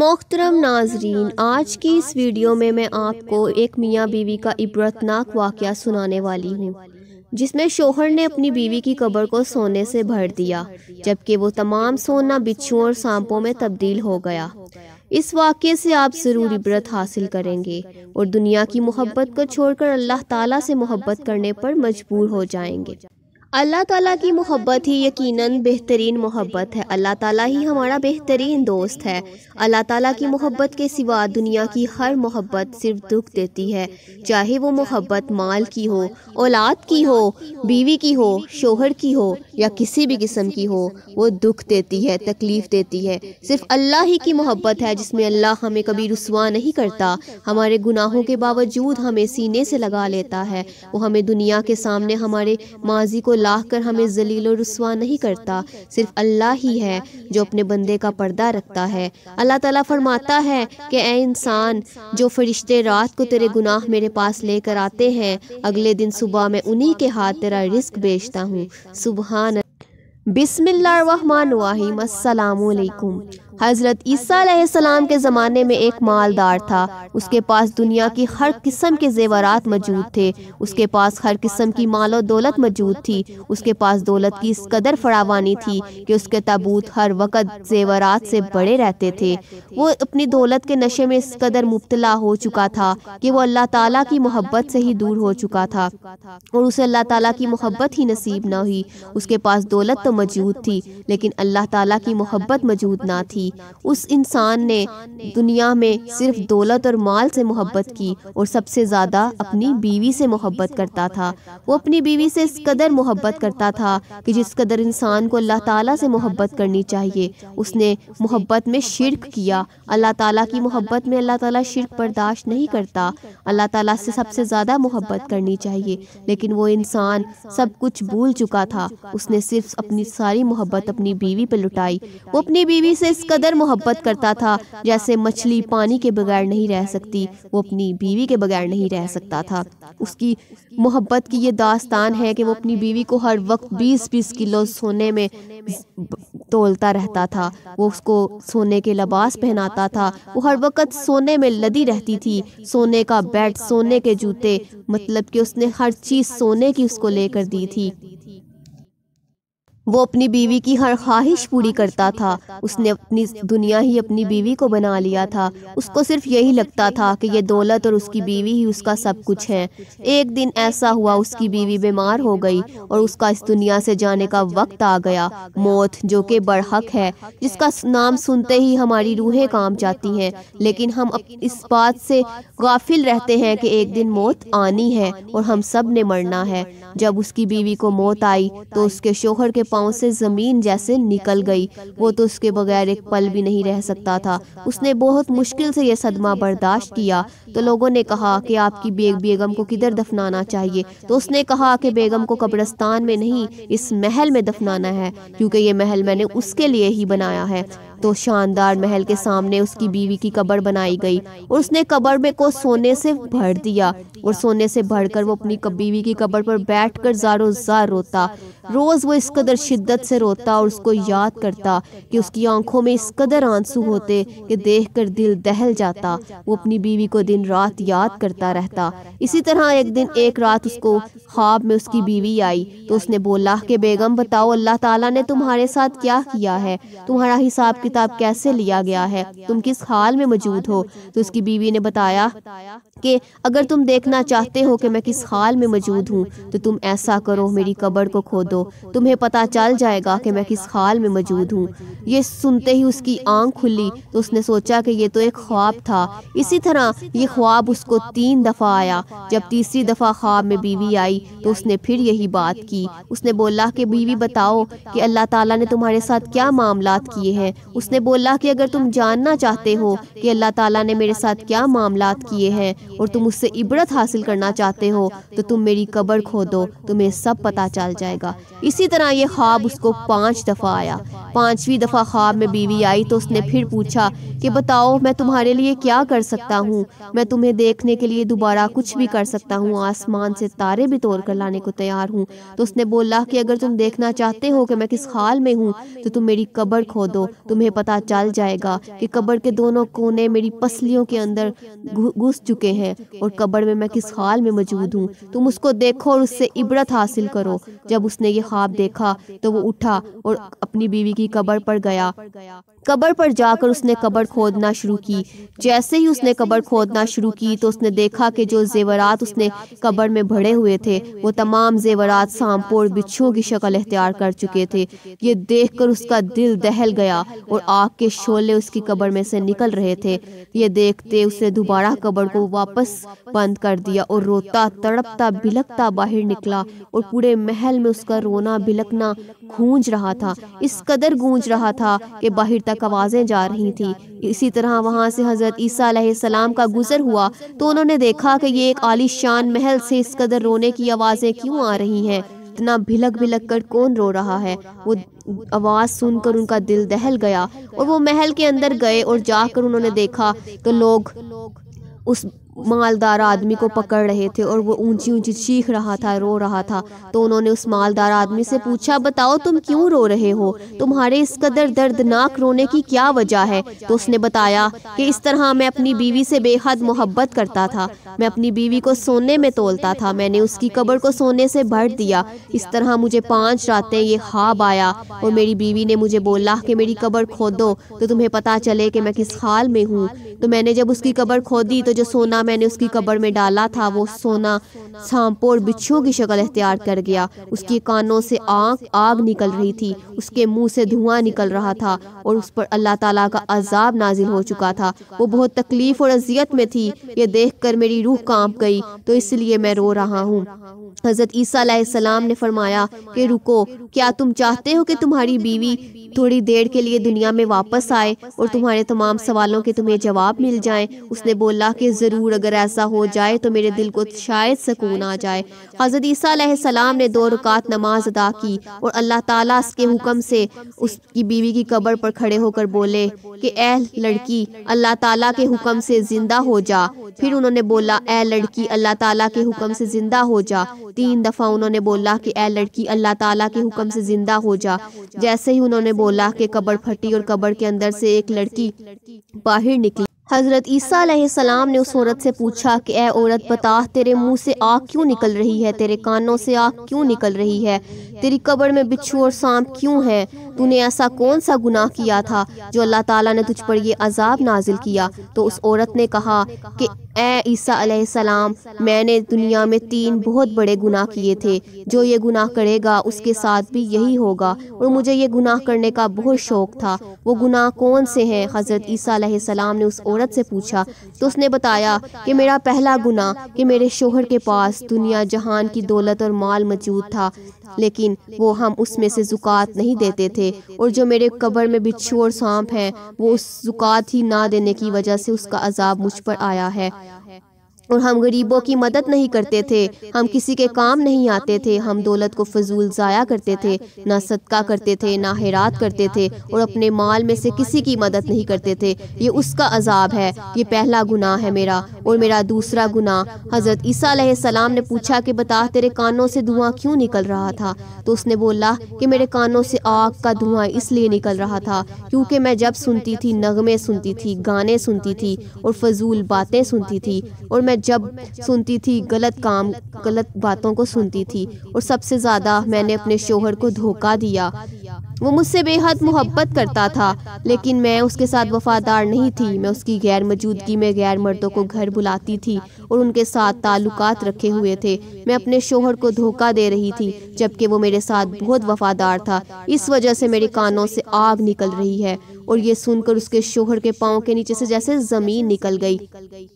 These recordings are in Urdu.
محترم ناظرین، آج کی اس ویڈیو میں آپ کو ایک میاں بیوی کا عبرتناک واقعہ سنانے والی ہوں، جس میں شوہر نے اپنی بیوی کی قبر کو سونے سے بھر دیا، جبکہ وہ تمام سونا بچھوؤں اور سانپوں میں تبدیل ہو گیا۔ اس واقعے سے آپ ضرور عبرت حاصل کریں گے اور دنیا کی محبت کو چھوڑ کر اللہ تعالیٰ سے محبت کرنے پر مجبور ہو جائیں گے۔ اللہ تعالیٰ کی محبت ہی یقیناً بہترین محبت ہے۔ اللہ تعالیٰ ہی ہمارا بہترین دوست ہے۔ اللہ تعالیٰ کی محبت کے سوا دنیا کی ہر محبت صرف دکھ دیتی ہے، چاہے وہ محبت مال کی ہو، اولاد کی ہو، بیوی کی ہو، شوہر کی ہو یا کسی بھی قسم کی ہو، وہ دکھ دیتی ہے، تکلیف دیتی ہے۔ صرف اللہ ہی کی محبت ہے جس میں اللہ ہمیں کبھی رسوا نہیں کرتا، ہمارے گناہوں کے باوجود ہمیں سینے سے لگا لیتا ہے، وہ ہمیں دنیا کے سامنے ہمارے ماضی کو لاہ کر ہمیں ذلیل و رسوا نہیں کرتا۔ صرف اللہ ہی ہے جو اپنے بندے کا پردہ رکھتا ہے۔ اللہ تعالیٰ فرماتا ہے کہ اے انسان، جو فرشتے رات کو تیرے گناہ میرے پاس لے کر آتے ہیں، اگلے دن صبح میں انہی کے ہاتھ تیرا رزق بیچتا ہوں۔ سبحان بسم اللہ الرحمن الرحیم۔ السلام علیکم۔ حضرت عیسیٰ علیہ السلام کے زمانے میں ایک مالدار تھا۔ اس کے پاس دنیا کی ہر قسم کے زیورات موجود تھے۔ اس کے پاس ہر قسم کی مال و دولت موجود تھی۔ اس کے پاس دولت کی اس قدر فراوانی تھی کہ اس کے تابوت ہر وقت زیورات سے بڑے رہتے تھے۔ وہ اپنی دولت کے نشے میں اس قدر مبتلا ہو چکا تھا کہ وہ اللہ تعالیٰ کی محبت سے ہی دور ہو چکا تھا اور اسے اللہ تعالیٰ کی محبت ہی نصیب نہ ہوئی۔ اس کے پاس دولت تو موجود تھی لیکن اللہ تعالیٰ کی محبت موجود نہ تھی۔ اس انسان نے دنیا میں صرف دولت اور مال سے محبت کی اور سب سے زیادہ اپنی بیوی سے محبت کرتا تھا۔ وہ اپنی بیوی سے اس قدر محبت کرتا تھا کہ جس قدر انسان کو اللہ تعالیٰ سے محبت کرنی چاہیے، اس نے محبت میں شرک کیا۔ اللہ تعالیٰ کی محبت میں اللہ تعالیٰ شرک برداشت نہیں کرتا۔ اللہ تعالیٰ سے سب سے زیادہ محبت کرنی چاہیے، لیکن وہ انسان سب کچھ بھول چکا تھا۔ اس نے صرف اپنی ساری محبت اپنی بیوی پہ لٹائی۔ وہ اپنی بیوی سے اس قدر محبت کرتا تھا جیسے مچھلی پانی کے بغیر نہیں رہ سکتی، وہ اپنی بیوی کے بغیر نہیں رہ سکتا تھا۔ اس کی محبت کی یہ داستان ہے کہ وہ اپنی بیوی کو ہر وقت 20-20 کلو سونے میں تولتا رہتا تھا۔ وہ اس کو سونے کے لباس پہناتا تھا، وہ ہر وقت سونے میں لدی رہتی تھی، سونے کا بیڈ، سونے کے جوتے، مطلب کہ اس نے ہر چیز سونے کی اس کو لے کر دی تھی۔ وہ اپنی بیوی کی ہر خواہش پوری کرتا تھا۔ اس نے اپنی دنیا ہی اپنی بیوی کو بنا لیا تھا۔ اس کو صرف یہی لگتا تھا کہ یہ دولت اور اس کی بیوی ہی اس کا سب کچھ ہے۔ ایک دن ایسا ہوا، اس کی بیوی بیمار ہو گئی اور اس کا اس دنیا سے جانے کا وقت آ گیا۔ موت جو کہ برحق ہے، جس کا نام سنتے ہی ہماری روحیں کانپ جاتی ہیں، لیکن ہم اس بات سے غافل رہتے ہیں کہ ایک دن موت آنی ہے اور ہم سب نے مرنا ہے۔ جب اس کی بیوی کو موت آئی تو اس کے شوہر کے پاؤں سے زمین جیسے نکل گئی۔ وہ تو اس کے بغیر ایک پل بھی نہیں رہ سکتا تھا۔ اس نے بہت مشکل سے یہ صدمہ برداشت کیا۔ تو لوگوں نے کہا کہ آپ کی بیگم کو کدھر دفنانا چاہیے؟ تو اس نے کہا کہ بیگم کو قبرستان میں نہیں، اس محل میں دفنانا ہے، کیونکہ یہ محل میں نے اس کے لیے ہی بنایا ہے۔ تو شاندار محل کے سامنے اس کی بیوی کی قبر بنائی گئی اور اس نے قبر میں کو سونے سے بھر دیا اور سونے سے بھر کر وہ اپنی بیوی کی قبر پر بیٹھ کر زارو زار روتا۔ روز وہ اس قدر شدت سے روتا اور اس کو یاد کرتا کہ اس کی آنکھوں میں اس قدر آنسو ہوتے کہ دیکھ کر دل دہل جاتا۔ وہ اپنی بیوی کو دن رات یاد کرتا رہتا۔ اسی طرح ایک رات اس کو خواب میں اس کی بیوی آئی تو اس نے بولا کہ بیگم بتاؤ، اللہ تعالیٰ نے تمہارے ساتھ کیا کیا ہے؟ تمہارا حساب کتاب کیسے لیا گیا ہے؟ تم کس حال میں موجود ہو؟ تو اس کی بیوی نے بتایا کہ اگر تم دیکھنا چاہتے ہو کہ میں کس حال میں موجود ہوں تو تم ایسا کرو، میری قبر کو کھودو، تمہیں پتہ چل جائے گا کہ میں کس حال میں موجود ہوں۔ یہ سنتے ہی اس کی آنکھ کھلی تو اس نے سوچا کہ یہ تو ایک خواب تھا۔ اسی طرح یہ خواب اس کو 3 دفعہ آیا۔ جب تیسری دفعہ خواب میں بیوی آئی تو اس نے پھر یہی بات کی۔ اس نے بولا کہ بیوی بتاؤ کہ اللہ تعالیٰ نے تمہارے ساتھ کیا معاملات کیے ہیں؟ اس نے بولا کہ اگر تم جاننا چاہتے ہو کہ اللہ تعالیٰ نے میرے ساتھ کیا معاملات کیے ہیں اور تم اس سے عبرت حاصل کرنا چاہتے ہو تو تم میری قبر کھودو، تمہیں سب پتہ چل جائے گا۔ اسی طرح یہ خواب اس کو 5 دفعہ آیا۔ 5ویں دفعہ خواب میں بیوی آئی تو اس نے پھر پوچھا کہ بتاؤ میں تمہارے لیے کیا کر سکتا ہوں؟ میں تمہیں دیکھنے کے لیے دوبارہ کچھ بھی کر سکتا ہوں، آسمان سے تارے بھی توڑ کر لانے کو تیار ہوں۔ تو اس نے بولا کہ اگر تم دیکھنا چاہتے ہو کہ میں کس حال میں ہوں تو تم میری قبر کھودو، تمہیں پتہ چل جائے گا کہ قبر کے دونوں کونے میری پسلیوں کے اندر گھس چکے ہیں اور قبر میں کس حال میں موجود ہوں۔ تم اس کو دیکھو اور اس سے عبرت حاصل کرو۔ جب اس نے یہ خواب دیکھا تو وہ اٹھا اور اپنی بیوی کی قبر پر گیا۔ قبر پر جا کر اس نے قبر کھودنا شروع کی۔ جیسے ہی اس نے قبر کھودنا شروع کی تو اس نے دیکھا کہ جو زیورات اس نے قبر میں بھرے ہوئے تھے وہ تمام زیورات سانپوں اور بچھوؤں کی شکل اختیار کر چکے تھے۔ یہ دیکھ کر اس کا دل دہل گیا اور آگ کے شعلے اس کی قبر میں سے نکل رہے تھے۔ یہ دیکھتے اس نے دوبارہ قبر کو واپس بند کر دیا اور روتا تڑپتا بلکتا باہر نکلا اور پورے محل میں اس کا رونا بلکنا گونج رہا تھا، اس قدر گونج رہا تھا کہ باہر تک آوازیں جا رہی تھیں۔ اسی طرح وہاں سے حضرت عیسیٰ علیہ السلام کا گزر ہوا تو انہوں نے دیکھا کہ یہ ایک عالی شان محل سے اس قدر رونے کی آوازیں کیوں آ رہی ہیں، اتنا بھلک بھلک کر کون رو رہا ہے؟ وہ آواز سن کر ان کا دل دہل گیا اور وہ محل کے اندر گئے اور جا کر انہوں نے دیکھا تو لوگ اس مالدار آدمی کو پکڑ رہے تھے اور وہ اونچی اونچی چیخ رہا تھا، رو رہا تھا۔ تو انہوں نے اس مالدار آدمی سے پوچھا بتاؤ تم کیوں رو رہے ہو؟ تمہارے اس قدر دردناک رونے کی کیا وجہ ہے؟ تو اس نے بتایا کہ اس طرح میں اپنی بیوی سے بے حد محبت کرتا تھا، میں اپنی بیوی کو سونے میں تولتا تھا، میں نے اس کی قبر کو سونے سے بھر دیا۔ اس طرح مجھے 5 راتیں یہ خواب آیا اور میری بیوی نے مجھے بولا کہ میری قبر کھودو تو تمہیں پتہ چلے کہ میں کس حال میں ہوں۔ تو میں نے جب اس کی قبر کھودی تو جو سونا میں نے اس کی قبر میں ڈالا تھا وہ سونا سانپوں اور بچھوؤں کی شکل اختیار کر گیا۔ اس کے کانوں سے آگ نکل رہی تھی، اس کے منہ سے دھواں نکل رہا تھا اور اس پر اللہ تعالیٰ کا عذاب نازل ہو چکا تھا۔ وہ بہت تکلیف اور اذیت میں تھی۔ یہ دیکھ کر میری روح کانپ گئی تو اس لیے میں رو رہا ہوں۔ حضرت عیسیٰ علیہ السلام نے فرمایا کہ رکو، کیا تم چاہتے ہو کہ تمہاری بیوی تھوڑی دیر کے لیے دنیا میں واپس آئے اور تمہارے تمام سوالوں کے تمہیں جواب مل جائیں؟ اس نے بولا کہ ضرور، اگر ایسا ہو جائے تو میرے دل کو شاید سکون آ جائے۔ حضرت عیسیٰ علیہ السلام نے 2 رکعت نماز ادا کی اور اللہ تعالیٰ اس کے حکم سے اس کی بیوی کی قبر پر کھڑے ہو کر بولے کہ اے لڑکی اللہ تعالیٰ کے حکم سے زندہ ہو جا۔ پھر انہوں نے بولا اے لڑکی اللہ تعالیٰ کے حکم سے زندہ ہو جا۔ 3 دفعہ انہوں نے بولا کہ اے لڑکی اللہ تعالیٰ کے حکم سے زندہ ہو جا۔ جیسے ہی انہوں نے بولا کہ قبر پھٹی اور قبر کے اندر سے ایک لڑکی باہر نکلی۔ حضرت عیسیٰ علیہ السلام نے اس عورت سے پوچھا کہ اے عورت بتا، تیرے منہ سے آگ کیوں نکل رہی ہے؟ تیرے کانوں سے آگ کیوں نکل رہی ہے؟ تیری قبر میں بچھو اور سانپ کیوں ہے؟ تو نے ایسا کون سا گناہ کیا تھا جو اللہ تعالیٰ نے تجھ پر یہ عذاب نازل کیا؟ تو اس عورت نے کہا کہ اے عیسیٰ علیہ السلام، میں نے دنیا میں 3 بہت بڑے گناہ کیے تھے، جو یہ گناہ کرے گا اس کے ساتھ بھی یہی ہوگا، اور مجھے یہ گناہ کرنے کا بہت شوق تھا۔ وہ گناہ کون سے ہیں؟ حضرت عیسیٰ علیہ السلام نے اس عورت سے پوچھا تو اس نے بتایا کہ میرا پہلا گناہ کہ میرے شوہر کے پاس دنیا جہان کی دولت اور مال موجود تھا، لیکن وہ ہم اس میں سے زکوٰۃ نہیں دیتے تھے، اور جو میرے قبر میں بچھو اور سانپ ہیں وہ اس زکوٰۃ ہی نہ دینے کی وجہ سے اس کا عذاب مجھ پر آیا ہے۔ اور ہم غریبوں کی مدد نہیں کرتے تھے، ہم کسی کے کام نہیں آتے تھے، ہم دولت کو فضول ضائع کرتے تھے، نہ صدقہ کرتے تھے نہ خیرات کرتے تھے، اور اپنے مال میں سے کسی کی مدد نہیں کرتے تھے۔ یہ اس کا عذاب ہے، یہ پہلا گناہ ہے میرا۔ اور میرا دوسرا گناہ، حضرت عیسیٰ علیہ السلام نے پوچھا کہ بتا تیرے کانوں سے دھواں کیوں نکل رہا تھا؟ تو اس نے بولا کہ میرے کانوں سے آگ کا دھواں اس لیے نکل رہا تھا کیونکہ میں جب سنتی تھی نغمے سنتی تھی، گانے سنتی تھی اور فضول باتیں سنتی تھی، اور میں جب سنتی تھی غلط باتوں کو سنتی تھی، اور سب سے زیادہ میں نے اپنے شوہر کو دھوکہ دیا۔ وہ مجھ سے بے حد محبت کرتا تھا لیکن میں اس کے ساتھ وفادار نہیں تھی۔ میں اس کی غیر موجودگی میں غیر مردوں کو گھر بلاتی تھی اور ان کے ساتھ تعلقات رکھے ہوئے تھے۔ میں اپنے شوہر کو دھوکہ دے رہی تھی جبکہ وہ میرے ساتھ بہت وفادار تھا۔ اس وجہ سے میرے کانوں سے آگ نکل رہی ہے اور یہ سن کر اس کے شوہر کے پاؤں کے نیچے سے جیسے زمین نکل گئی۔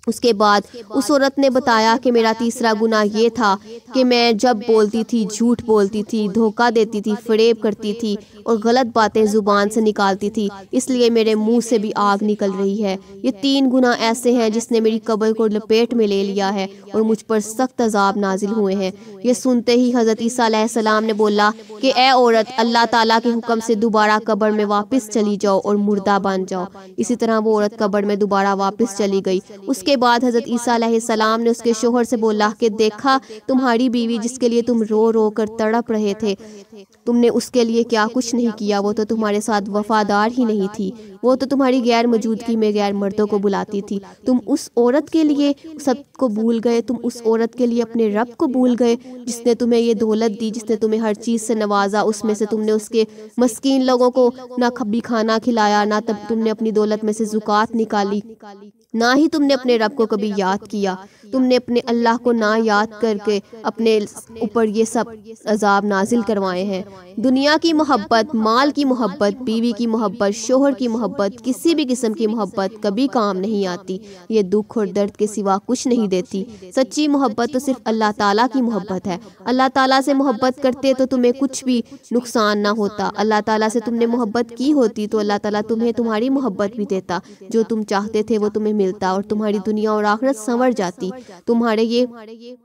اس کے بعد اس عورت نے بتایا کہ میرا تیسرا گناہ یہ تھا کہ میں جب بولتی تھی جھوٹ بولتی تھی، دھوکہ دیتی تھی، فریب کرتی تھی اور غلط باتیں زبان سے نکالتی تھی، اس لیے میرے منہ سے بھی آگ نکل رہی ہے۔ یہ 3 گناہ ایسے ہیں جس نے میری قبر کو لپیٹ میں لے لیا ہے اور مجھ پر سخت عذاب نازل ہوئے ہیں۔ یہ سنتے ہی حضرت عیسیٰ علیہ السلام نے بولا کہ اے عورت، اللہ تعالیٰ کے حکم سے دوبارہ قبر میں واپس چلی جاؤ اور مردہ بن جاؤ۔ اسی طرح وہ عورت قبر میں دوبارہ واپس چلی گئی۔ اس کے بعد حضرت عیسیٰ علیہ السلام نے اس کے شوہر سے بولا کہ دیکھا تمہاری بیوی جس کے لیے تم رو رو کر تڑپ رہے تھے، تم نے اس کے لیے کیا کچھ نہیں کیا، وہ تو تمہارے ساتھ وفادار ہی نہیں تھی، وہ تو تمہاری غیر موجودگی میں غیر مردوں کو بلاتی تھی۔ تم اس عورت کے لیے سب کو بھول گئے، تم اس عورت کے لیے اپنے رب کو بھول گئے جس نے تمہیں یہ دولت دی، جس نے تمہیں ہر چیز سے نوازا۔ اس میں سے تم نے اس کے مسکین لوگوں کو نہ کبھی کھانا کھلایا، نہ تم نے اپنی دولت میں سے زکوٰۃ نکالی، نہ ہی تم نے اپنے رب کو کبھی یاد کیا۔ تم نے اپنے اللہ کو نہ یاد کر کے اپنے اوپر یہ سب عذاب نازل کروائے ہیں۔ دنیا کی محبت، مال کی محبت، بیوی کی محبت، شوہر کی محبت، کسی بھی قسم کی محبت کبھی کام نہیں آتی۔ یہ دکھ اور درد کے سوا کچھ نہیں دیتی۔ سچی محبت تو صرف اللہ تعالیٰ کی محبت ہے۔ اللہ تعالیٰ سے محبت کرتے تو تمہیں کچھ بھی نقصان نہ ہوتا۔ اللہ تعالیٰ سے تم نے محبت کی ہوتی تو اللہ تعالیٰ تمہیں تمہاری محبت بھی دیتا، جو تم چاہتے تھے وہ تمہیں ملتا اور تمہاری دنیا اور آخرت سنور جاتی۔ تمہارے یہ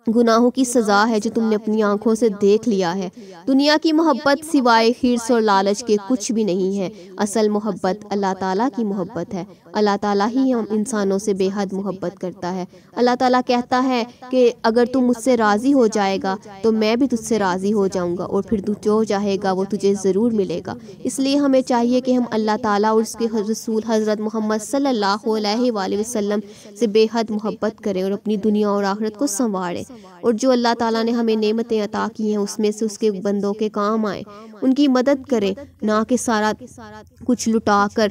گناہوں کی سزا ہے جو تم نے اپنی آنکھوں سے دیکھ لیا ہے۔ دنیا کی محبت سوائے حرص اور لالچ کے کچھ بھی نہیں ہے۔ اصل محبت اللہ تعالیٰ کی محبت ہے۔ اللہ تعالیٰ ہی ہم انسانوں سے بے حد محبت کرتا ہے۔ اللہ تعالیٰ کہتا ہے کہ اگر تم مجھ سے راضی ہو جائے گا تو میں بھی تجھ سے راضی ہو جاؤں گا، اور پھر تو جو چاہے گا وہ تجھے ضرور ملے گا۔ اس لیے ہمیں چاہیے کہ ہم اللہ تعالیٰ اور اس کے رسول حضرت محمد صلی اللہ علیہ وآلہ وسلم سے بے حد محبت کریں اور اپنی دنیا اور آخرت کو سنواریں، اور جو اللہ تعالیٰ نے ہمیں نعمتیں عطا کی ہیں اس میں سے اس کے بندوں کے کام آئیں، ان کی مدد کریں، نہ کہ سارا کچھ لٹا کر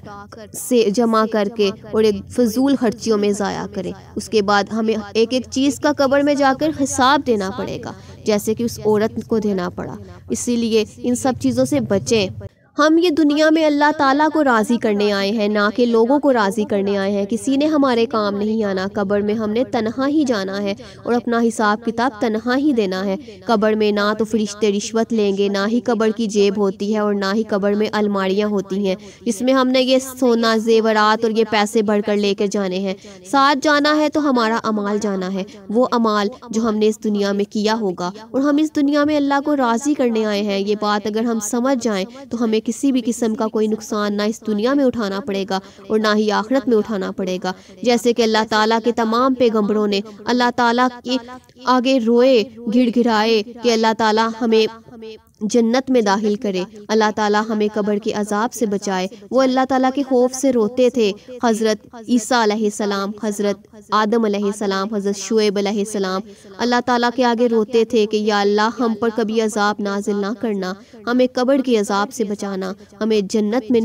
سے جمع کر کے اور ایک فضول خرچیوں میں ضائع کریں۔ اس کے بعد ہمیں ایک ایک چیز کا قبر میں جا کر حساب دینا پڑے گا، جیسے کہ اس عورت کو دینا پڑا۔ اسی لیے ان سب چیزوں سے بچیں۔ ہم یہ دنیا میں اللہ تعالیٰ کو راضی کرنے آئے ہیں، نہ کہ لوگوں کو راضی کرنے آئے ہیں۔ کسی نے ہمارے کام نہیں آنا۔ قبر میں ہم نے تنہا ہی جانا ہے اور اپنا حساب کتاب تنہا ہی دینا ہے۔ قبر میں نہ تو فرشتے رشوت لیں گے، نہ ہی قبر کی جیب ہوتی ہے، اور نہ ہی قبر میں الماریاں ہوتی ہیں جس میں ہم نے یہ سونا، زیورات اور یہ پیسے بھر کر لے کے جانے ہیں۔ ساتھ جانا ہے تو ہمارا اعمال جانا ہے، وہ اعمال جو ہم نے اس دنیا میں کیا ہوگا، اور ہم اس دنیا میں اللہ کو راضی کرنے آئے ہیں۔ یہ بات اگر ہم سمجھ جائیں تو ہمیں کسی بھی قسم کا کوئی نقصان نہ اس دنیا میں اٹھانا پڑے گا اور نہ ہی آخرت میں اٹھانا پڑے گا۔ جیسے کہ اللہ تعالیٰ کے تمام پیغمبروں نے اللہ تعالیٰ کے آگے روئے، گڑ گڑائے کہ اللہ تعالیٰ ہمیں جنت میں داخل کرے، اللہ تعالیٰ ہمیں قبر کے عذاب سے بچائے۔ وہ اللہ تعالیٰ کے خوف سے روتے تھے۔ حضرت عیسیٰ علیہ السلام، حضرت آدم علیہ السلام، حضرت شعیب علیہ السلام اللہ تعالیٰ کے آگے روتے تھے کہ یا اللہ ہم پر کبھی عذاب نازل نہ کرنا، ہمیں قبر کے عذاب سے بچانا، ہمیں جنت میں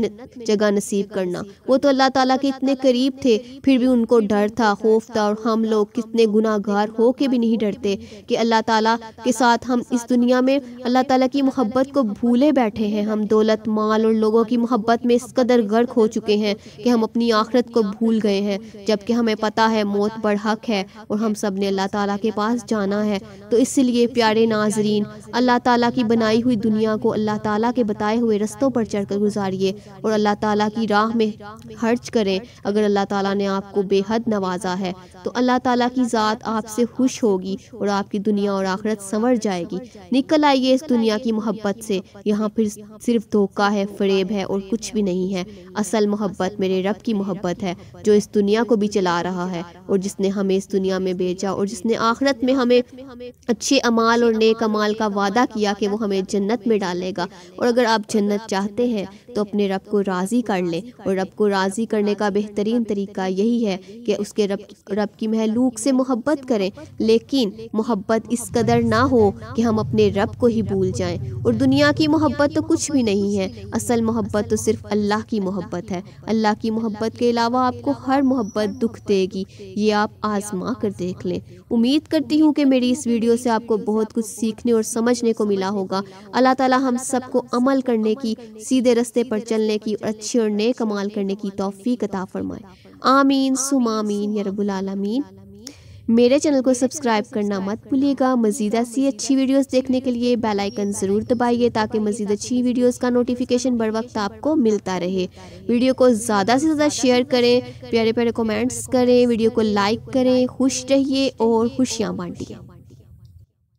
جگہ نصیب کرنا۔ وہ تو اللہ تعالیٰ کے اتنے قریب تھے، پھر بھی ان کو ڈر تھا، خوف تھا، اور ہم لوگ کتنے گناہ گار ہو کے بھی نہیں ڈرتے کہ اللہ تعالیٰ کے ساتھ ہم اس دنیا میں اللہ تعالیٰ کی محبت کو بھولے بیٹھے ہیں۔ ہم دولت، مال اور لوگوں کی محبت میں اس قدر غرق ہو چکے ہیں کہ ہم اپنی آخرت کو بھول گئے ہیں، جبکہ ہمیں پتہ ہے موت برحق ہے اور ہم سب نے اللہ تعالیٰ کے پاس جانا ہے۔ تو اس لیے پیارے ناظرین، اللہ تعالیٰ کی بنائی ہوئی دنیا کو اللہ تعالیٰ کے بتائے ہوئے رستوں پر چڑھ کر گزاریے اور اللہ تعالیٰ کی راہ میں خرچ کریں۔ اگر اللہ تعالیٰ نے آپ کو بے حد نوازا ہے تو اللہ تعالیٰ کی ذات آپ سے خوش ہوگی اور آپ کی دنیا اور آخرت سنور جائے گی۔ نکل آئیے اس دنیا کی محبت سے، یہاں پھر صرف دھوکہ ہے، فریب ہے اور کچھ بھی نہیں ہے۔ اصل محبت میرے رب کی محبت ہے جو اس دنیا کو بھی چلا رہا ہے اور جس نے ہمیں اس دنیا میں بھیجا اور جس نے آخرت میں ہمیں اچھے اعمال اور نیک اعمال کا وعدہ کیا کہ وہ ہمیں جنت میں ڈالے گا۔ اور اگر آپ جنت چاہتے ہیں تو اپنے رب کو راضی کر لیں، اور رب کو راضی کرنے کا بہترین طریقہ یہی ہے کہ اس کے رب کی مخلوق سے محبت کریں، لیکن محبت اس قدر نہ ہو کہ ہم اپنے رب کو ہی بھول جائیں۔ اور دنیا کی محبت تو کچھ بھی نہیں ہے، اصل محبت تو صرف اللہ کی محبت ہے۔ اللہ کی محبت کے علاوہ آپ کو ہر محبت دکھ دے گی، یہ آپ آزما کر دیکھ لیں۔ امید کرتی ہوں کہ میری اس ویڈیو سے آپ کو بہت کچھ سیکھنے اور سمجھنے کو ملا ہوگا۔ اللہ تعالی ہم سب کو عمل کرنے کی، سیدھے راستے پر چلنے کی اور اچھے اور نیک عمال کرنے کی توفیق عطا فرمائے۔ آمین ثم آمین یا رب العالمین۔ میرے چینل کو سبسکرائب کرنا مت بھولیے گا۔ مزید ایسی اچھی ویڈیوز دیکھنے کے لیے بیل آئیکن ضرور دبائیے تاکہ مزید اچھی ویڈیوز کا نوٹیفیکیشن بر وقت آپ کو ملتا رہے۔ ویڈیو کو زیادہ سے زیادہ شیئر کریں، پیارے پیارے کومنٹس کریں، ویڈیو کو لائک کریں۔ خوش رہیے اور خوشیاں بانٹیے۔